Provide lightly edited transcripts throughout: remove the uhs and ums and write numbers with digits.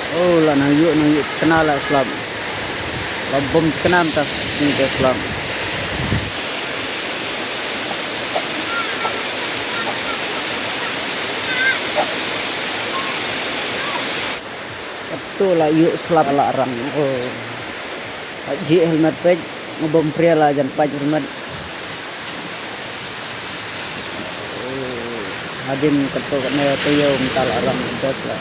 Oh lah nang yuk kenal lah Islam. Lah bom kenal tas ni ke Islam. Betul lah yuk selap larang. Oh. Haji helmet pej ngebom pria lah jangan paj helmet. Oh. Hadim ketuk kena tuyau mental larang das lah.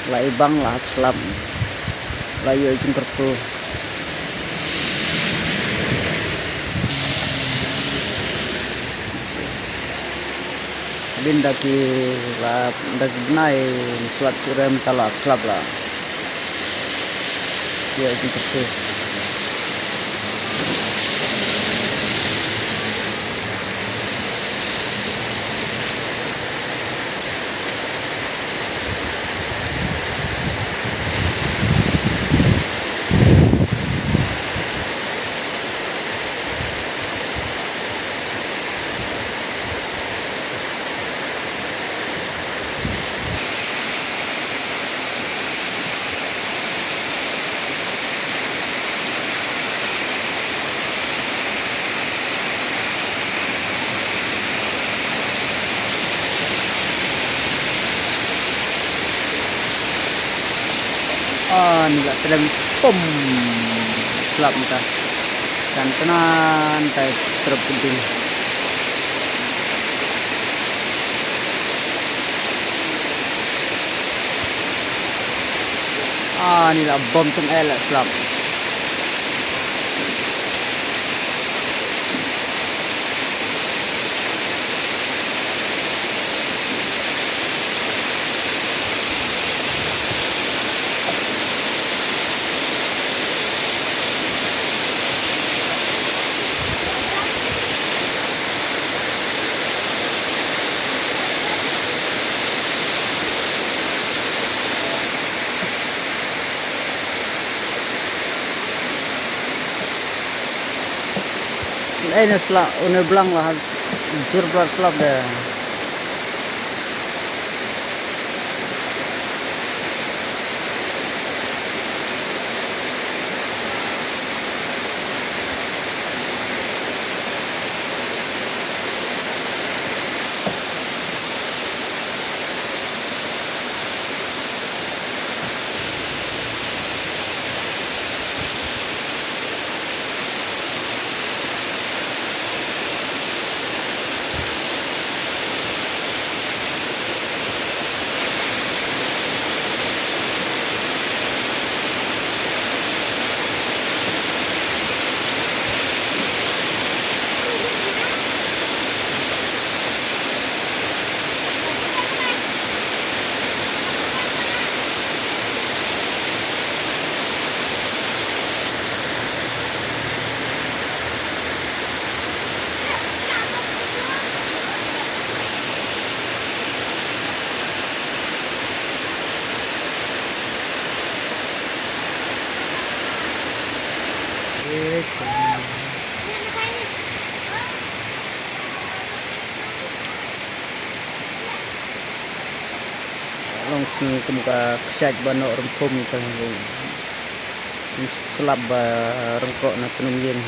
Lah ibang lah selam. Lah yo jeng kertu. Din daki la daki nai suat kurem talak selap lah. Yo jeng kertu. Ni lah terang pom selap muka dan tenan tai terpenting. Ni lah bom tung elak selap. Ini selap, ini belang lah, jur berat selap deh. Langsung ke muka kesyaj banok rempum kan selap rengkok na penungin.